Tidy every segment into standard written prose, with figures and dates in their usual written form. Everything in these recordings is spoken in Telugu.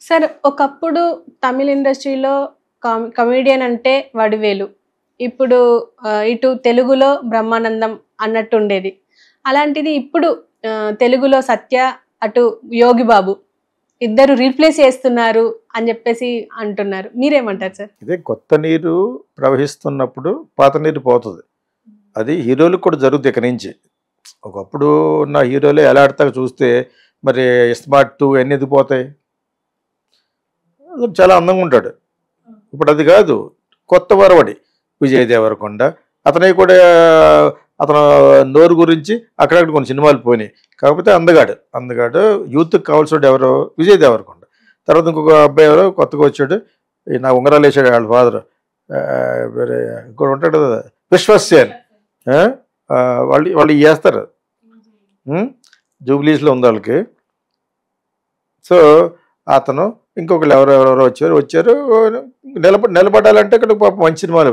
సార్ ఒకప్పుడు తమిళ్ ఇండస్ట్రీలో కమెడియన్ అంటే వడివేలు. ఇప్పుడు ఇటు తెలుగులో బ్రహ్మానందం అన్నట్టుండేది. అలాంటిది ఇప్పుడు తెలుగులో సత్య, అటు యోగి బాబు ఇద్దరు రీప్లేస్ చేస్తున్నారు అని చెప్పేసి అంటున్నారు. మీరేమంటారు సార్? ఇదే కొత్త నీరు ప్రవహిస్తున్నప్పుడు పాత నీరు పోతుంది. అది హీరోలకు కూడా జరుగుతుంది ఇక నుంచి. ఒకప్పుడు ఉన్న హీరోలే ఎలా ఆడతారో చూస్తే మరి స్మార్ట్ 2 ఎన్ని ఎందుకు పోతాయి? చాలా అందంగా ఉంటాడు. ఇప్పుడు అది కాదు, కొత్త వరవడి విజయ్ దేవరకొండ. అతనే కూడా అతను నోరు గురించి అక్కడక్కడ కొన్ని సినిమాలు పోయినాయి. కాకపోతే అందగాడు యూత్కి కావాల్సిన ఎవరో విజయ్ దేవరకొండ. తర్వాత ఇంకొక అబ్బాయి ఎవరో కొత్తగా వచ్చాడు, నా ఉంగరాలు వేసాడు వాళ్ళ ఫాదర్, వేరే ఇంకోటి ఉంటాడు కదా విశ్వసేన్. వాళ్ళు వాళ్ళు చేస్తారు, జూబ్లీస్లో ఉంది వాళ్ళకి. సో అతను ఇంకొకరు ఎవరెవరో వచ్చారు నిలబడాలంటే ఇక్కడ పాప మంచి సినిమాలు.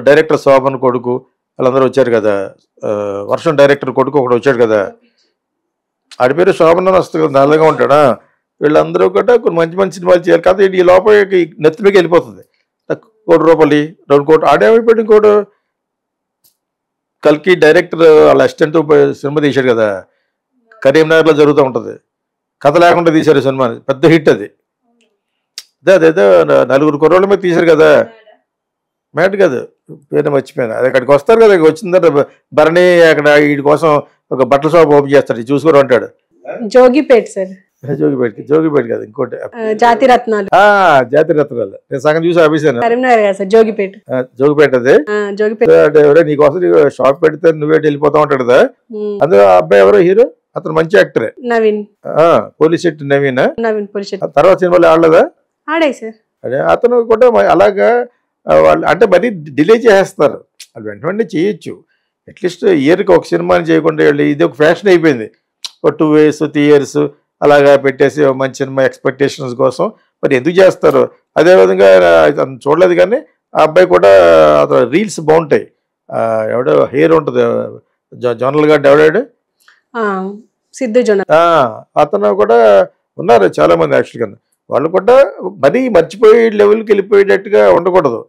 డైరెక్టర్ శోభన్ కొడుకు వాళ్ళందరూ వచ్చారు కదా, వర్షం డైరెక్టర్ కొడుకు ఒకడు వచ్చాడు కదా, ఆడి పేరు శోభన్ అని వస్తుంది కదా, నల్లగా ఉంటాడా. వీళ్ళందరూ కూడా కొన్ని మంచి మంచి సినిమాలు చేయాలి కదా. ఈ లోపలికి నెత్తిమికి వెళ్ళిపోతుంది. ₹1 2 కోట్లు ఆడేమైపోయాడు. ఇంకోటి కల్కి డైరెక్టర్ వాళ్ళ అసిస్టెంట్ సినిమా తీశాడు కదా, కరీంనగర్లో జరుగుతూ ఉంటుంది. కథ లేకుండా తీశారు సినిమా, పెద్ద హిట్ అది. అదేదో 4 కుర్రోళ్ళ మీద తీశారు కదా, మ్యాట్ కాదు పేరు మర్చిపోయాను. అది అక్కడికి వస్తారు కదా, వచ్చిందంటే భరణి అక్కడ వీడి కోసం ఒక బట్టల షాప్ ఓపెన్ చేస్తాడు, చూసుకోరు అంటాడు. జోగిపేట్ సార్. జోగిపేట కాదు, ఇంకోటి జాతి రత్నాలు. జాతి రత్నాలు నేను సగం చూసి ఆపేసాను. కరీంనగర్ కదా సార్, జోగిపేట్. జోగిపేట అది. నీకోసం షాప్ పెడితే నువ్వే వెళ్ళిపోతా ఉంటాడు కదా. అందులో అబ్బాయి ఎవరో హీరో, అతను మంచి యాక్టరే, నవీన్. పోలీసెట్టి నవీన్. పోలీస్ తర్వాత సినిమాలు ఆడలేదా? ఆడాయి సార్. అదే అతను కూడా అలాగా వాళ్ళు అంటే మరీ డిలే చేసేస్తారు. అది వెంటనే చేయొచ్చు. అట్లీస్ట్ ఇయర్కి ఒక సినిమాని చేయకుండా వెళ్ళి ఇది ఒక ఫ్యాషన్ అయిపోయింది. ఒక 2 years 3 years అలాగా పెట్టేసి మంచి సినిమా ఎక్స్పెక్టేషన్స్ కోసం మరి ఎందుకు చేస్తారు? అదేవిధంగా చూడలేదు కానీ ఆ అబ్బాయి కూడా అతను రీల్స్ బాగుంటాయి. ఎవడో హెయిర్ ఉంటుంది జోనల్ గారు, ఎవడాడు సిద్ధు జోనల్, అతను కూడా ఉన్నారు చాలామంది. యాక్చువల్గా వాళ్ళు కూడా మరీ మర్చిపోయే లెవెల్కి వెళ్ళిపోయేటట్టుగా ఉండకూడదు.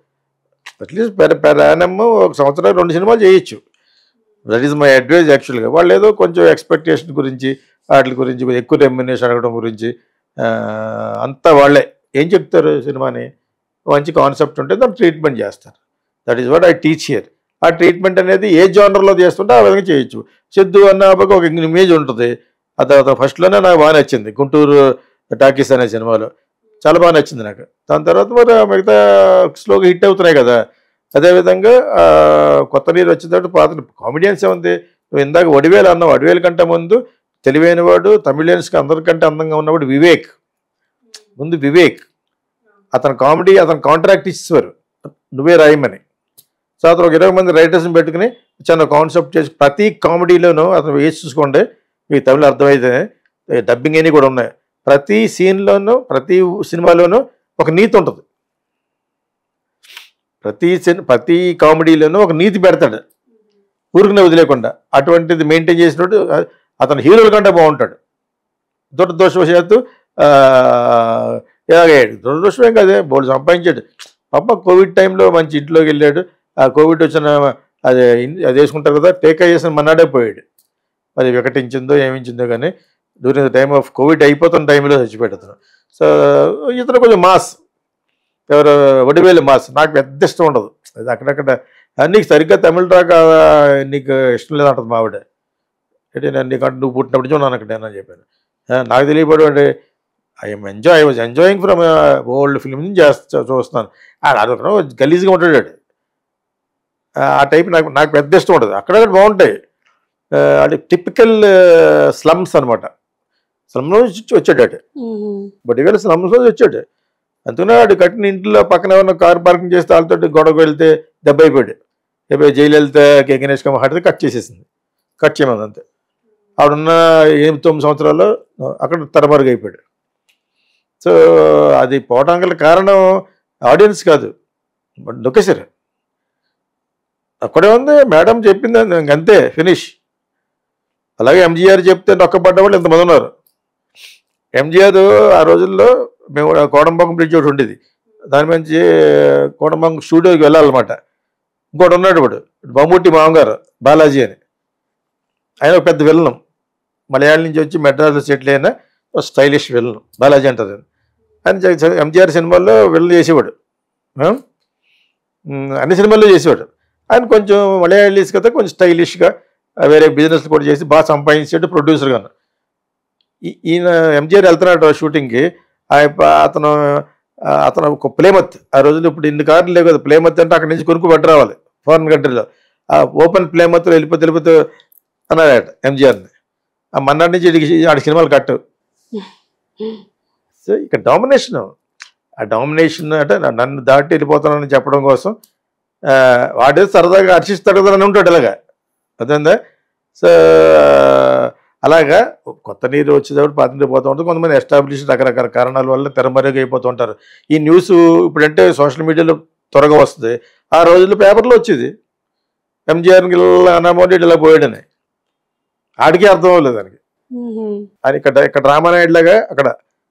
అట్లీస్ట్ పెర్ యానమ్ ఒక సంవత్సరం 2 సినిమాలు చేయొచ్చు. That is my advice. యాక్చువల్గా వాళ్ళు ఏదో కొంచెం ఎక్స్పెక్టేషన్ గురించి వాటి గురించి ఎక్కువ రెమ్యునేషన్ అడగడం గురించి అంతా వాళ్ళే ఏం చెప్తారు, సినిమాని మంచి కాన్సెప్ట్ ఉంటే దాన్ని ట్రీట్మెంట్ చేస్తారు. That is what I teach here. ఆ ట్రీట్మెంట్ అనేది ఏ జానర్లో చేస్తుంటే ఆ విధంగా చేయొచ్చు. సిద్ధు అన్న ఒక ఇమేజ్ ఉంటుంది. అది ఫస్ట్లోనే నాకు బాగా నచ్చింది, గుంటూరు టాకీస్ అనే సినిమాలో చాలా బాగా నచ్చింది నాకు. దాని తర్వాత మరి మిగతా స్లోగా హిట్ అవుతున్నాయి కదా. అదేవిధంగా కొత్త నీరు వచ్చిన తర్వాత పాత కామెడియన్స్ ఏముంది. నువ్వు ఇందాక వడివేలు అన్నావు, వడివేలు కంటే ముందు తెలివైన వాడు తమిళియన్స్కి అందరికంటే అందంగా ఉన్నవాడు వివేక్. ముందు వివేక్ అతను కామెడీ, అతను కాంట్రాక్ట్ ఇచ్చేవారు నువ్వే రాయమని. సో అతను ఒక 20 మంది రైటర్స్ని పెట్టుకుని చిన్న కాన్సెప్ట్ చేసి ప్రతి కామెడీలోనూ అతను వేసి చూసుకోండి, మీకు తమిళ అర్థమైతే డబ్బింగ్ అని కూడా ఉన్నాయి. ప్రతి సీన్లోనూ ప్రతి సినిమాలోనూ ఒక నీతి ఉంటుంది. ప్రతి కామెడీలోనూ ఒక నీతి పెడతాడు, ఊరికనే వదిలేకుండా. అటువంటిది మెయింటైన్ చేసినట్టు అతను హీరోల కంటే బాగుంటాడు. దురదృష్టవశాత్తు ఎలాగయ్యాడు, దురదృష్టమేం కదే, బోర్డు సంపాదించాడు. పాప కోవిడ్ టైంలో మంచి ఇంట్లోకి వెళ్ళాడు. ఆ కోవిడ్ వచ్చిన అది వేసుకుంటారు కదా, టేకా చేసిన మన్నాడే పోయాడు. అది వికటించిందో ఏమించిందో కానీ during the time of Covid అయిపోతున్న టైంలో చచ్చిపోయాడు అతను. సో ఇతను కొంచెం మాస్, ఎవరు వడివేలు మాస్ నాకు పెద్ద ఇష్టం ఉండదు. అది అక్కడక్కడ నీకు సరిగ్గా తమిళ రాక నీకు ఇష్టం లేదంటుంది మా ఆవిడ. అంటే నేను నీకంటే నువ్వు పుట్టినప్పుడు చూడాను అక్కడ అని చెప్పాను. నాకు తెలియపడు అంటే I was enjoying from old film నుంచి చూస్తున్నాను. అదొక గలీజ్గా ఉంటాడు. ఆ టైప్ నాకు పెద్ద ఇష్టం ఉంటుంది. అక్కడక్కడ బాగుంటాయి. అది టిపికల్ స్లమ్స్ అనమాట. స్లమ్ నుంచి వచ్చాడు అటు, బట్ ఇవాళ స్లమ్స్ నుంచి వచ్చాడు. అందుకనే వాడు కట్టిన ఇంట్లో పక్కన ఏమన్నా కారు పార్కింగ్ చేస్తే వాళ్ళతో గొడవకు వెళ్తే దెబ్బ అయిపోయాడు. జైలలిత గణేష్ కమ్మ కట్ చేసేసింది, కట్ చేయమని. అంతే. ఆవిడున్న 8-9 సంవత్సరాల్లో అక్కడ తరమరుగు అయిపోయాడు. సో అది పోవడం గల కారణం ఆడియన్స్ కాదు, లొకేషన్. అక్కడే ఉంది, మేడం చెప్పింది అంతే, ఫినిష్. అలాగే ఎంజీఆర్ చెప్తే నొక్కబడ్డ వాళ్ళు ఇంతమంది ఉన్నారు. ఎంజీఆర్ ఆ రోజుల్లో మేము కోడంబంగం బ్రిడ్జ్ ఒకటి ఉండేది, దాని నుంచి కోడంబంగం స్టూడియోకి వెళ్ళాలన్నమాట. ఇంకోటి ఉన్నాడు ఇప్పుడు మమ్ముట్టి మామగారు బాలాజీ అని, ఆయన ఒక పెద్ద విలనం, మలయాళం నుంచి వచ్చి మెడ్రాస్లో సెటిల్ అయిన స్టైలిష్ విలన్ బాలాజీ అంటారు ఆయన. ఎంజీఆర్ సినిమాల్లో విలన్ చేసేవాడు, అన్ని సినిమాల్లో చేసేవాడు. ఆయన కొంచెం మలయాళీస్ కదా, కొంచెం స్టైలిష్గా వేరే బిజినెస్ కూడా చేసి బాగా సంపాదించాడు ప్రొడ్యూసర్గా. ఈయన ఎంజీఆర్ వెళ్తున్నాడు షూటింగ్కి. అతను ఒక ప్లేమత్, ఆ రోజులు ఇప్పుడు ఇన్ని కార్లు లేవు కదా, ప్లేమత్ అంటే అక్కడి నుంచి కొనుక్కు పట్టి రావాలి ఫారెన్ కంట్రీలో. ఆ ఓపెన్ ప్లేమత్లో వెళ్ళిపోతే అన్నాడట ఎంజీఆర్ని. ఆ మన్నాటి నుంచి ఆడి సినిమాలు కట్టు. సో ఇక డామినేషన్, ఆ డామినేషన్ అంటే నన్ను దాటి వెళ్ళిపోతానని చెప్పడం కోసం వాడే సరదాగా హర్షిస్తాడు కదా అని ఉంటాడు ఇలాగా, అదేందా. సో అలాగా కొత్త నీరు వచ్చేటప్పుడు పాత నీరు పోతూ ఉంటుంది. కొంతమంది ఎస్టాబ్లిష్ రకరకాల కారణాల వల్ల తెరమరుగు అయిపోతూ ఉంటారు. ఈ న్యూస్ ఇప్పుడంటే సోషల్ మీడియాలో త్వరగా వస్తుంది, ఆ రోజుల్లో పేపర్లో వచ్చేది ఎంజీఆర్కి ఇలా అన్నమోడి ఇలా పోయాడని, ఆడికి అర్థం అవ్వలేదు దానికి. ఆయన ఇక్కడ రామానాయుడు లాగా అక్కడ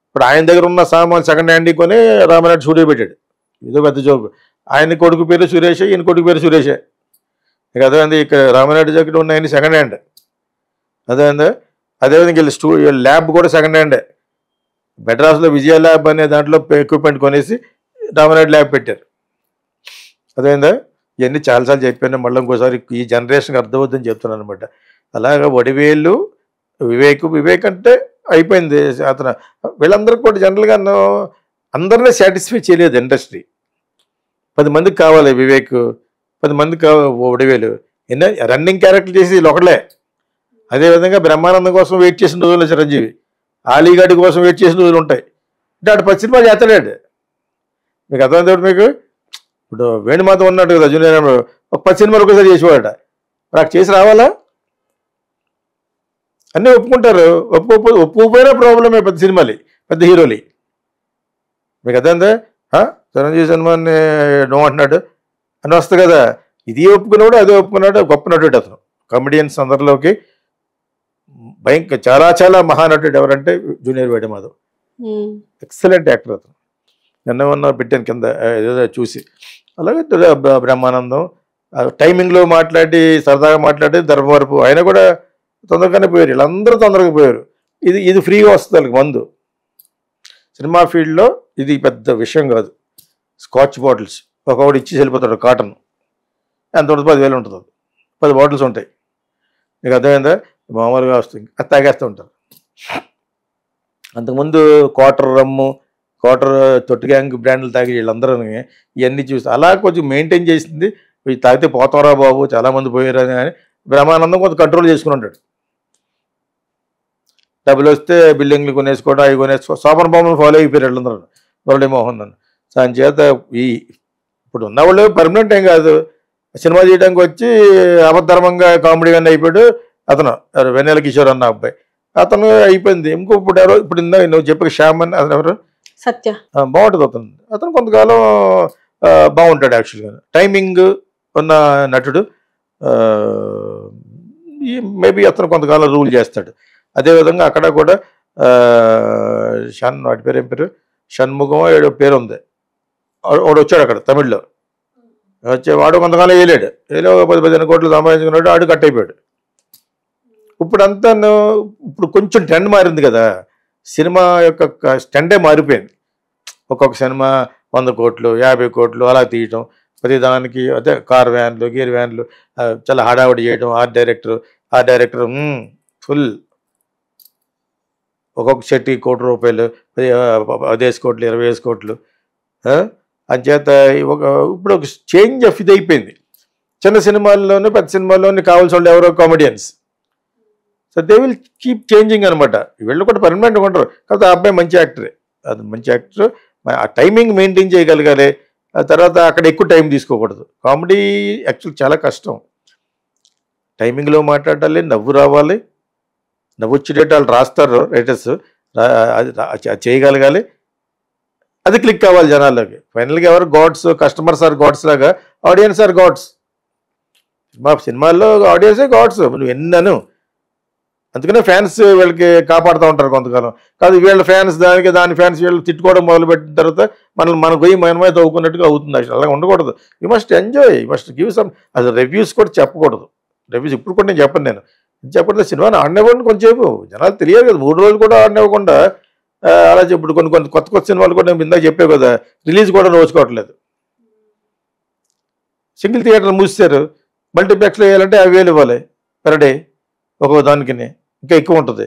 ఇప్పుడు ఆయన దగ్గర ఉన్న సామాన్ సెకండ్ హ్యాండ్ కొని రామానాయుడు స్టూడియో పెట్టాడు. ఇదో పెద్ద జోకు. ఆయన కొడుకు పేరు సురేష్, ఈయన కొడుకు పేరు సురేషే. ఇక అదేంది ఇక్కడ రామానాయుడు దగ్గర ఉన్న ఆయన సెకండ్ హ్యాండ్. అదేవిధంగా వీళ్ళు ల్యాబ్ కూడా సెకండ్ హ్యాండే. మెడ్రాస్లో విజయ ల్యాబ్ అనే దాంట్లో ఎక్విప్మెంట్ కొనేసి రామానాయుడు ల్యాబ్ పెట్టారు. అదేందా ఇవన్నీ చాలాసార్లు చెప్పాను, మళ్ళీ ఇంకోసారి ఈ జనరేషన్కి అర్థమవుతుందని చెప్తున్నాను అనమాట. అలాగా వడివేలు వివేక్ అంటే అయిపోయింది. అతను వీళ్ళందరూ కూడా జనరల్గా అందరినీ సాటిస్ఫై చేయలేదు ఇండస్ట్రీ. 10 మందికి కావాలి వివేక్, 10 మందికి కావాలి వడివేలు. ఎన్నో రన్నింగ్ క్యారెక్టర్ చేసి ఒకళ్ళే. అదేవిధంగా బ్రహ్మానందం కోసం వెయిట్ చేసిన రోజులు చిరంజీవి, ఆలీగడ్డి కోసం వెయిట్ చేసిన రోజులు ఉంటాయి. అంటే అటు 10 సినిమాలు చేస్తాడు. మీకు అర్థమైంది మీకు. ఇప్పుడు వేణుమాధవ్ ఉన్నాడు కదా జూనియర్, ఒక 10 సినిమాలు ఒకసారి చేసేవాడట. నాకు చేసి రావాలా? అన్నీ ఒప్పుకుంటారు. ఒప్పుకోపోయినా ప్రాబ్లమే పెద్ద సినిమాలు, పెద్ద హీరోలు. మీకు అర్థమైందా? చిరంజీవి సినిమాని నో అంటున్నాడు అని వస్తుంది కదా, ఇది ఒప్పుకున్నాడు అదే ఒప్పుకున్నాడు. గొప్ప నటుడు అతను. కమెడియన్స్ అందరిలోకి చాలా చాలా మహానటుడు ఎవరంటే జూనియర్ వేణుమాధవ్. ఎక్సలెంట్ యాక్టర్ అతను. నిన్న పెట్టాను కింద ఏదో చూసి. అలాగే బ్రహ్మానందం టైమింగ్లో మాట్లాడి సరదాగా మాట్లాడి ధర్మవరపు ఆయన కూడా తొందరగానే పోయారు. వీళ్ళందరూ తొందరగా పోయారు. ఇది ఫ్రీగా వస్తుంది వాళ్ళకి మందు. సినిమా ఫీల్డ్లో ఇది పెద్ద విషయం కాదు. స్కాచ్ బాటిల్స్ ఒకటి ఇచ్చి వెళ్ళిపోతాడు, కాటన్ ఎంత ఉంటుంది, 10,000 ఉంటుంది. 10 బాటిల్స్ ఉంటాయి. మీకు అర్థమైందా? మామూలుగా వస్తుంది, అది తాగేస్తూ ఉంటారు. అంతకుముందు క్వార్టర్ రమ్ము, క్వార్టర్ తొట్టి గ్యాంగ్ బ్రాండ్లు తాగి వీళ్ళందరూ ఇవన్నీ చూసి అలా కొంచెం మెయింటైన్ చేసింది. ఇవి తాగితే పోతారా బాబు, చాలామంది పోయారు అని బ్రహ్మానందం కొంత కంట్రోల్ చేసుకుని ఉంటాడు. డబ్బులు వస్తే బిల్డింగ్లు కొనేసుకోవడం, అవి కొనేసుకో శోభన బొమ్మను ఫాలో అయిపోయారు వీళ్ళందరూ. మురళీమోహన్ అని దాని చేత ఇప్పుడు ఉన్నవాళ్ళు పర్మనెంట్ ఏం కాదు, సినిమా చేయడానికి వచ్చి అబద్ధర్మంగా కామెడీగా అయిపోయాడు అతను. వెన్నెల కిషోర్ అన్న అబ్బాయి అతను అయిపోయింది. ఇప్పుడు నువ్వు చెప్పక శ్యామ్ అని అతను ఎవరు, సత్య, బాగుంటుంది అతను కొంతకాలం బాగుంటాడు. యాక్చువల్గా టైమింగ్ ఉన్న నటుడు. మేబీ అతను కొంతకాలం రూల్ చేస్తాడు. అదేవిధంగా అక్కడ కూడా వాటి పేరు ఏం పేరు, షణ్ముఖం ఏదో పేరు ఉంది, వాడు వచ్చాడు అక్కడ తమిళ్లో. వాడు కొంతకాలం వేయలేడు, 10-15 కోట్లు సంపాదించుకున్నాడు, ఆడు కట్ అయిపోయాడు. ఇప్పుడు కొంచెం ట్రెండ్ మారింది కదా, సినిమా యొక్క ట్రెండే మారిపోయింది. ఒక్కొక్క సినిమా 100 కోట్లు 50 కోట్లు అలా తీయటం, ప్రతిదానికి అదే కార్ వ్యాన్లు గేర్ వ్యాన్లు చాలా హడావుడి చేయటం. ఆర్ట్ డైరెక్టర్ ఫుల్ ఒక్కొక్క సెట్కి ₹1 కోటి, 10 కోట్లు 20 కోట్లు. అంచేత ఇప్పుడు ఒక చేంజ్ ఆఫ్ ఇది అయిపోయింది. చిన్న సినిమాల్లోనూ పెద్ద సినిమాల్లోనూ కావాల్సిన వాళ్ళు ఎవరో comedians. So they will keep changing అనమాట. వీళ్ళు కూడా పర్మనెంట్గా ఉంటారు. కాకపోతే ఆ అబ్బాయి మంచి యాక్టరే, అది మంచి యాక్టర్. ఆ టైమింగ్ మెయింటైన్ చేయగలగాలి. ఆ తర్వాత అక్కడ ఎక్కువ టైం తీసుకోకూడదు. కామెడీ యాక్చువల్ చాలా కష్టం. టైమింగ్లో మాట్లాడాలి, నవ్వు రావాలి, నవ్వు వచ్చేటట్టు వాళ్ళు రాస్తారు రైటర్స్, అది చేయగలగాలి, అది క్లిక్ కావాలి జనాల్లోకి. ఫైనల్గా ఎవరు గాడ్స్, కస్టమర్స్ ఆర్ గాడ్స్ లాగా ఆడియన్స్ ఆర్ గాడ్స్. మా సినిమాల్లో ఆడియన్సే గాడ్స్. నువ్వు ఎన్నను అందుకనే ఫ్యాన్స్ వీళ్ళకి కాపాడుతూ ఉంటారు కొంతకాలం. కాదు వీళ్ళ ఫ్యాన్స్ దాని ఫ్యాన్స్ వీళ్ళు తిట్టుకోవడం మొదలుపెట్టిన తర్వాత మన గొయ్యి మనమే తవ్వుకున్నట్టుగా అవుతుంది. అసలు అలా ఉండకూడదు. You must enjoy, you must give some. అసలు రివ్యూస్ కూడా చెప్పకూడదు. రివ్యూస్ ఇప్పుడు కూడా నేను చెప్పను. చెప్పండి సినిమాని ఆడనివ్వండి కొంచెంసేపు, జనాలు తెలియదు కదా, 3 రోజులు కూడా ఆడనివ్వకుండా అలా ఇప్పుడు కొన్ని కొత్త సినిమాలు కూడా నేను ఇందాక చెప్పే కదా, రిలీజ్ కూడా నోచుకోవట్లేదు. సింగిల్ థియేటర్లు మూసారు, మల్టీప్లెక్స్లో వేయాలంటే 50,000 ఇవ్వాలి పర్ డే ఒక్కో దానికి, ఇంకా ఎక్కువ ఉంటుంది.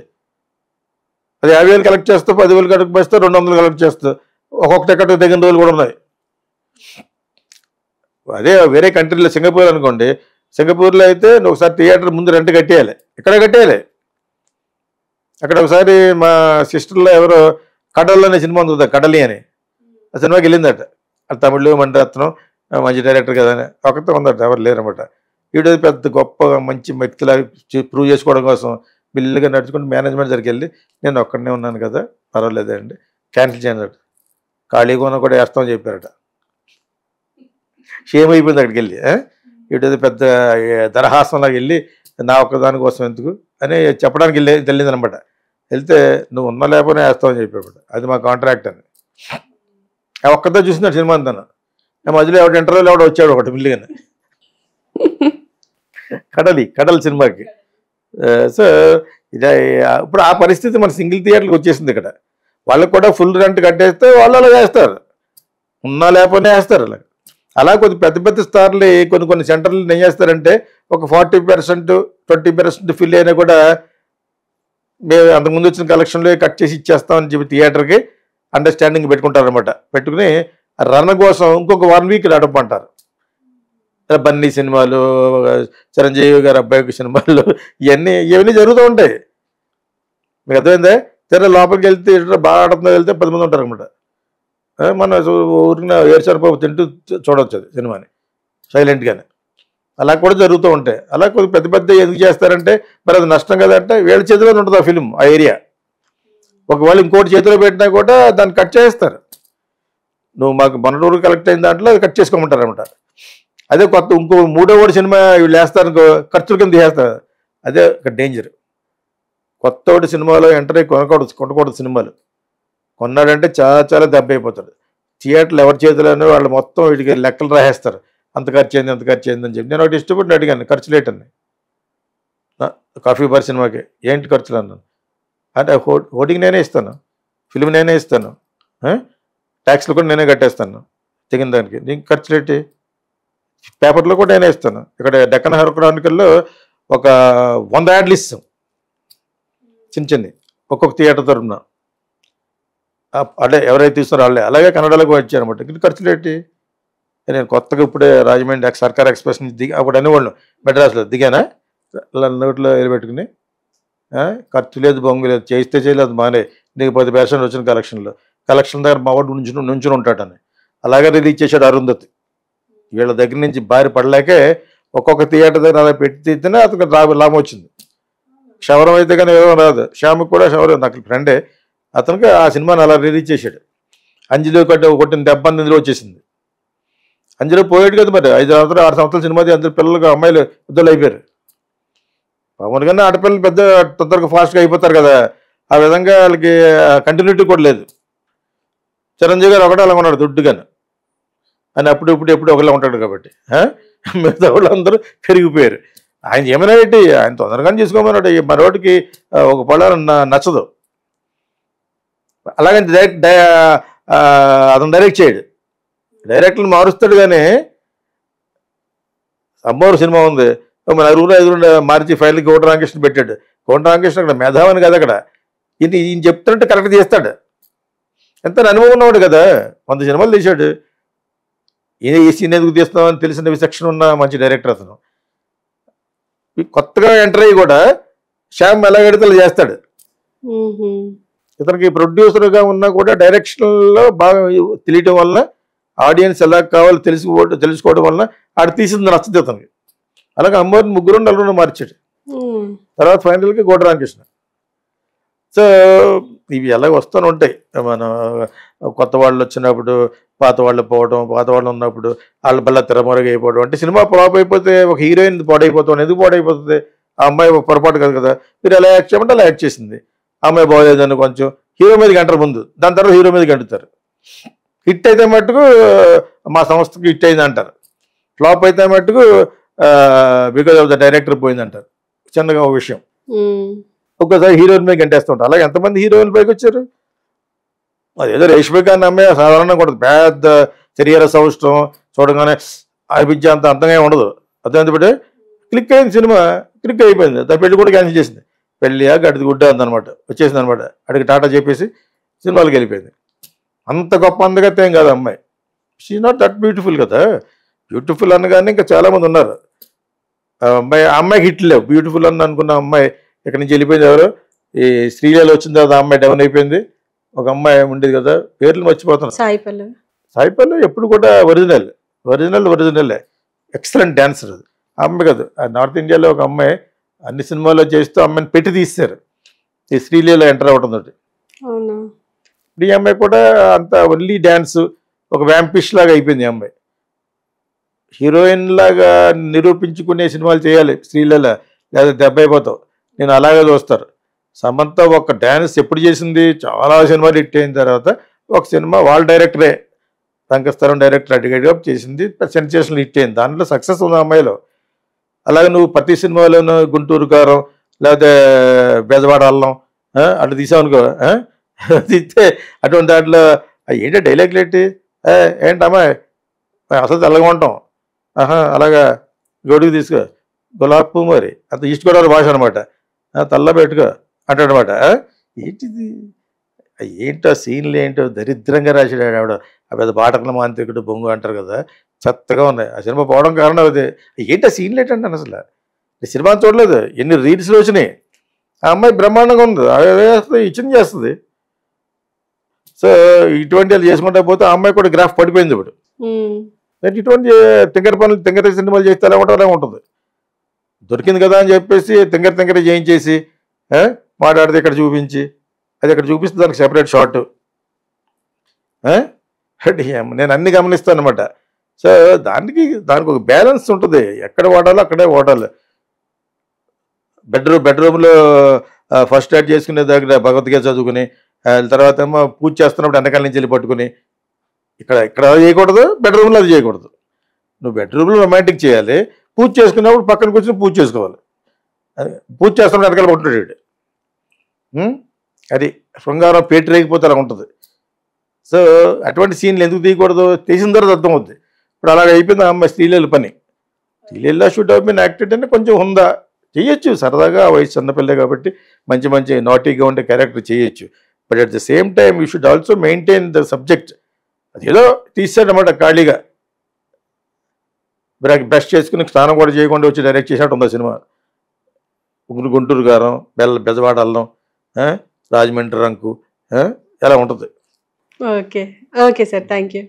అది 50,000 కలెక్ట్ చేస్తూ 10,000 కలెక్ట్ చేస్తే 200 కలెక్ట్ చేస్తూ ఒక్కొక్క టికెట్ తగిన రోజులు కూడా ఉన్నాయి. అదే వేరే కంట్రీలో సింగపూర్ అనుకోండి, సింగపూర్లో అయితే నువ్వు ఒకసారి థియేటర్ ముందు రెంట్ కట్టేయాలి, ఇక్కడ కట్టేయాలి. అక్కడ ఒకసారి మా సిస్టర్లో ఎవరో కడల్ అనే సినిమా ఉంది, కడలి అని, ఆ సినిమాకి వెళ్ళిందట. అది తమిళ్ మండరత్నం, మంచి డైరెక్టర్ కదా అని, ఒకరితో ఉందట, ఎవరు లేరన్నమాట. వీడియో పెద్ద గొప్ప మంచి వ్యక్తిలా ప్రూవ్ చేసుకోవడం కోసం బిల్లుగా నడుచుకుంటూ మేనేజ్మెంట్ దగ్గరికి వెళ్ళి, నేను ఒక్కడనే ఉన్నాను కదా పర్వాలేదండి క్యాన్సిల్ చేయను, ఖాళీగా ఉన్న కూడా వేస్తామని చెప్పారట. షేమ్ అయిపోయింది అక్కడికి వెళ్ళి. వీడియో పెద్ద దరహాసంలాగా వెళ్ళి నా ఒక్కదాని కోసం ఎందుకు అని చెప్పడానికి వెళ్ళింది అనమాట. వెళ్తే నువ్వు ఉన్నా లేకపోయినా వేస్తామని చెప్పాడు, అది మా కాంట్రాక్ట్ అని. ఒక్కతో చూసినాడు సినిమా అంతా. మధ్యలో ఎవడు ఇంటర్వ్యూలో ఎవడో వచ్చాడు ఒకటి బిల్లుగానే కడల్ సినిమాకి. సో ఇది ఇప్పుడు ఆ పరిస్థితి మన సింగిల్ థియేటర్కి వచ్చేసింది. ఇక్కడ వాళ్ళకి కూడా ఫుల్ రెంట్ కట్టేస్తే వాళ్ళు అలా వేస్తారు, ఉన్నా లేకపోయినా వేస్తారు. అలా కొద్ది పెద్ద స్టార్లు కొన్ని సెంటర్లు ఏం చేస్తారంటే ఒక 40% 20% ఫిల్ అయినా కూడా మేము అంతకుముందు వచ్చిన కలెక్షన్లో కట్ చేసి ఇచ్చేస్తామని చెప్పి థియేటర్కి అండర్స్టాండింగ్ పెట్టుకుంటారనమాట. పెట్టుకుని రన్ కోసం ఇంకొక 1 వీక్ నడపంటారు. బన్నీ సినిమాలు, చిరంజీవి గారి అబ్బాయి సినిమాలు, ఇవన్నీ జరుగుతూ ఉంటాయి. మీకు అర్థమైందే. సరే లోపలికి వెళ్తే బాగా ఆడుతుందో వెళ్తే 10 మంది ఉంటారు అనమాట. మన ఊరిన ఏర్చరపప్పు తింటూ చూడవచ్చు అది సినిమాని సైలెంట్గానే. అలా కూడా జరుగుతూ ఉంటాయి. అలా కొద్ది పెద్ద ఎందుకు చేస్తారంటే మరి అది నష్టం కదంటే వీళ్ళ చేతిలో ఉంటుంది ఆ ఫిలిం, ఆ ఏరియా. ఒకవేళ ఇంకోటి చేతిలో పెట్టినా కూడా దాన్ని కట్ చేస్తారు. నువ్వు మాకు మొన్నటూరు కలెక్ట్ అయిన దాంట్లో అది కట్ చేసుకోమంటారు అనమాట. అదే ఇంకో 3వ సినిమా వీళ్ళు వేస్తారు, ఖర్చుల కింద తీసేస్తారు. అదే ఒక డేంజర్. కొత్త సినిమాలో ఎంటర్ కొనకూడదు సినిమాలు. కొన్నాడంటే చాలా దెబ్బ అయిపోతాడు. థియేటర్లు ఎవరి చేతిలోనే వాళ్ళు మొత్తం వీటికి లెక్కలు రాసేస్తారు, అంత ఖర్చు అయింది అని చెప్పి. నేను ఒకటి డిస్ట్రిబ్యూటర్ అడిగాను, ఖర్చులు ఏంటని. కాఫీ బార్ సినిమాకి ఏంటి ఖర్చులు అన్నాను. అంటే హోర్డింగ్ నేనే ఇస్తాను, ఫిల్మ్ నేనే ఇస్తాను, ట్యాక్స్లు కూడా నేనే కట్టేస్తాను, తెగిన దానికి నీకు ఖర్చులు ఏంటి, పేపర్లో కూడా నేనే ఇస్తాను. ఇక్కడ డెక్కన్ క్రానికల్లో ఒక 100 యాడ్లు ఇస్తాం చిన్ని ఒక్కొక్క థియేటర్ తరఫున. అంటే ఎవరైతే ఇస్తున్నారో వాళ్ళే. అలాగే కన్నడలోకి వచ్చారనమాట. ఇది ఖర్చులు ఏంటి. నేను కొత్తగా ఇప్పుడే రాజమండ్రి సర్కార్ ఎక్స్ప్రెస్ నుంచి అప్పుడు అనేవాళ్ళు మెడ్రాస్లో దిగానా నోట్లో ఎలిపెట్టుకుని, ఖర్చు లేదు బొంగు లేదు, చేస్తే చేయలేదు మానే, నీకు 10% వచ్చిన కలెక్షన్ దగ్గర మా వాడు నుంచుని ఉంటాడని. అలాగే రిలీజ్ చేశాడు అరుంధతి. వీళ్ళ దగ్గర నుంచి బారి పడలేకే ఒక్కొక్క థియేటర్ దగ్గర అలా పెట్టి తీస్తేనే అతనికి లాభం వచ్చింది. క్షవరం అయితే కానీ ఏదో రాదు. శ్యామ్కి కూడా క్షవరం నాకు ఫ్రెండే, అతనికి ఆ సినిమాని అలా రిలీజ్ చేశాడు. అంజలి కొట్టిన దెబ్బ ఇందులో వచ్చేసింది. అంజలి పోయాడు కదా మరి, 5 సంవత్సరాలు 6 సంవత్సరాల సినిమాది. అందరు పిల్లలకు అమ్మాయిలు పెద్దలు అయిపోయారు. పవన్ కన్నా ఆడపిల్లలు పెద్ద తొందరగా ఫాస్ట్గా అయిపోతారు కదా, ఆ విధంగా వాళ్ళకి కంటిన్యూటీ కూడా లేదు. చిరంజీవి గారు ఒకటే అలా ఉన్నాడు దుడ్డుగాను అని, ఎప్పుడు ఒకలా ఉంటాడు కాబట్టి. మిగతా వాళ్ళందరూ పెరిగిపోయారు. ఆయన ఏమైనా ఏంటి, ఆయన తొందరగానే చేసుకోమన్నాడు. మరొకటికి ఒక పొలాలు నచ్చదు. అలాగని అతను డైరెక్ట్ చేయడు, డైరెక్టర్ని మారుస్తాడు. కానీ అమ్మవారు సినిమా ఉంది, మన 5 మార్చి ఫైల్కి కోట రామకృష్ణ పెట్టాడు. కోట రామకృష్ణ అక్కడ మేధావని కదా, అక్కడ ఈయన చెప్తుంటే కరెక్ట్ చేస్తాడు. ఎంత అనుభవం ఉన్నవాడు కదా, 100 సినిమాలు తీశాడు. ఈ సీన్ ఎందుకు తీస్తున్నామని తెలిసిన విచక్షణ ఉన్న మంచి డైరెక్టర్ అతను. కొత్తగా ఎంటర్ అయ్యి కూడా శ్యామ్ ఎలాగడితే చేస్తాడు. ఇతనికి ప్రొడ్యూసర్గా ఉన్నా కూడా డైరెక్షన్లో బాగా తెలియటం వల్ల, ఆడియన్స్ ఎలా కావాలో తెలుసుకోవడం వల్ల ఆడు తీసింది నచ్చదు అతనికి. అలాగే అమ్మవారిని 3 మార్చాడు. తర్వాత ఫైనల్కి కోట రామకృష్ణ. సో ఇవి ఎలాగ వస్తూనే ఉంటాయి. మన కొత్త వాళ్ళు వచ్చినప్పుడు పాత వాళ్ళు పోవడం, పాత వాళ్ళు ఉన్నప్పుడు వాళ్ళ బల్ల తెరమరుగు అయిపోవడం. అంటే సినిమా ఫ్లాప్ అయిపోతే ఒక హీరోయిన్ పాడైపోతాం. ఎందుకు పాడైపోతుంది, ఆ అమ్మాయి పొరపాటు కాదు కదా, మీరు ఎలా యాక్ట్ చేయమంటే అలా యాక్ట్ చేసింది. ఆ అమ్మాయి బాగోలేదని కొంచెం హీరో మీదకి అంటారు ముందు, దాని తర్వాత హీరో మీదకి అంటుతారు. హిట్ అయితే మట్టుకు మా సంస్థకి హిట్ అయింది అంటారు, ఫ్లాప్ అయితే మట్టుకు బికాజ్ ఆఫ్ ద డైరెక్టర్ పోయింది అంటారు. చిన్నగా ఒక విషయం. ఒక్కోసారి హీరోయిన్ మీద గంటేస్తుంటారు. అలాగే ఎంతమంది హీరోయిన్ పైకి వచ్చారు. అదేదో రేష్మిక అన్న అమ్మాయి సాధారణంగా ఉండదు, పెద్ద శరీర సౌష్టం చూడగానే అనిపించే అంత అంతంగా ఉండదు. అర్థమైంది. క్లిక్ అయింది సినిమా, క్లిక్ అయిపోయింది. దాని పెళ్లి కూడా క్యాన్సిల్ చేసింది. పెళ్ళి గడిది గుడ్డ అందనమాట, వచ్చేసింది అనమాట. అడిగి టాటా చెప్పేసి సినిమాలకు వెళ్ళిపోయింది. అంత గొప్ప అందగతే ఏం కాదు అమ్మాయి. షీ నాట్ దట్ బ్యూటిఫుల్ కదా. బ్యూటిఫుల్ అనగానే ఇంకా చాలామంది ఉన్నారు. ఆ అమ్మాయికి హిట్ లేవు. బ్యూటిఫుల్ అని అనుకున్న అమ్మాయి ఇక్కడి నుంచి వెళ్ళిపోయింది. ఎవరు ఈ శ్రీలీల వచ్చిన తర్వాత ఆ అమ్మాయి డౌన్ అయిపోయింది. ఒక అమ్మాయి ఉండేది కదా, పేర్లు మర్చిపోతున్నాను. సాయి పల్లవి ఎప్పుడు కూడా ఒరిజినల్ ఎక్సలెంట్ డాన్సర్. ఆ అమ్మాయి కాదు, నార్త్ ఇండియాలో ఒక అమ్మాయి అన్ని సినిమాల్లో చేస్తూ అమ్మాయిని పెట్టి తీస్తారు ఈ శ్రీలీల ఎంటర్ అవడం తోటి. ఇప్పుడు ఈ అమ్మాయి కూడా అంత ఓన్లీ డ్యాన్స్, ఒక వ్యాంపిష్ లాగా అయిపోయింది ఈ అమ్మాయి. హీరోయిన్ లాగా నిరూపించుకునే సినిమాలు చేయాలి శ్రీలీల, లేదా దెబ్బ అయిపోతావు. నేను అలాగే చూస్తారు. సమంత ఒక డ్యాన్స్ ఎప్పుడు చేసింది, చాలా సినిమాలు హిట్ అయిన తర్వాత ఒక సినిమా వాళ్ళ డైరెక్టరే, రంగస్థలం డైరెక్టర్ అడిగేగా చేసింది, సెన్సేషనల్ హిట్ అయింది. దాంట్లో సక్సెస్ ఉంది అమ్మాయిలో. అలాగే నువ్వు ప్రతి సినిమాలోనూ గుంటూరు కారం లేకపోతే బెజవాడ అల్లం అటు తీసావనుకో, తీస్తే అటువంటి దాంట్లో ఏంటో డైలాగులు ఏంటి, ఏంటమ్మాయి అసలు తెల్లగా ఉంటాం, అలాగా గొడుగు తీసుకో, గులాబ్ పువ్వు మరి అంత ఈస్ట్ గోదావరి భాష అనమాట, తల్ల పెట్టుకో అంటాడనమాట. ఏంటిది, ఏంటో సీన్లు ఏంటో దరిద్రంగా రాశాడు ఆవిడ. ఆ పెద్ద బాటకుల మాంత్రికుడు బొంగు అంటారు కదా, చెత్తగా ఉన్నాయి. ఆ సినిమా పోవడం కారణం అది. ఏంటి ఆ సీన్లు ఏంటంటే అసలు ఈ సినిమా చూడలేదు, ఎన్ని రీల్స్లో వచ్చినాయి. ఆ అమ్మాయి బ్రహ్మాండంగా ఉంది, ఇచ్చింది చేస్తుంది. సో ఇటువంటి వాళ్ళు చేసుకుంటా పోతే ఆ అమ్మాయి కూడా గ్రాఫ్ పడిపోయింది ఇప్పుడు. ఇటువంటి తింగర సినిమాలు చేస్తే ఎలా ఉంటుందో అలా ఉంటుంది. దొరికింది కదా అని చెప్పేసి తింగర చేయించేసి మాట్లాడితే ఇక్కడ చూపించి, అది ఇక్కడ చూపిస్తే దానికి సెపరేట్ షార్ట్. నేను అన్ని గమనిస్తాను అనమాట. సో దానికి ఒక బ్యాలెన్స్ ఉంటుంది, ఎక్కడ వాడాలో అక్కడే వాడాలి. బెడ్రూమ్లో ఫస్ట్ స్టార్ట్ చేసుకునే దగ్గర భగవద్గీత చదువుకుని, తర్వాత ఏమో పూజ చేస్తున్నప్పుడు వెనకాల నుంచి వెళ్ళి పట్టుకుని, ఇక్కడ చేయకూడదు, బెడ్రూమ్లో అది చేయకూడదు. నువ్వు బెడ్రూమ్లో రొమాంటిక్ చేయాలి, పూజ చేసుకున్నప్పుడు పక్కన కూర్చొని పూజ చేసుకోవాలి. పూజ చేస్తున్నప్పుడు వెనకాల పట్టుకుంటాడు. అది శృంగారం పేట రేగిపోతే అలా ఉంటుంది. సో అటువంటి సీన్లు ఎందుకు తీయకూడదు, తీసిన తర్వాత అర్థం అవుతుంది. ఇప్పుడు అలాగే అయిపోయింది ఆ అమ్మాయి శ్రీలీల పని. శ్రీలీల షూట్ అవ్ బీన్ యాక్టెడ్ అంటే కొంచెం ఉందా, చేయొచ్చు సరదాగా, వయసు చిన్నపిల్లే కాబట్టి మంచి నాటీగా ఉండే క్యారెక్టర్ చేయొచ్చు. But at the same time you should also maintain the subject. అదేదో తీసాడనమాట ఖాళీగా, బ్రష్ చేసుకుని స్నానం కూడా చేయకుండా వచ్చి డైరెక్ట్ చేసినట్టు ఉంది ఆ సినిమా. గుంటూరు గారం, బెజవాడ అల్లం, రాజమండ్రి రంకు, ఎలా ఉంటుంది. Okay sir, thank you.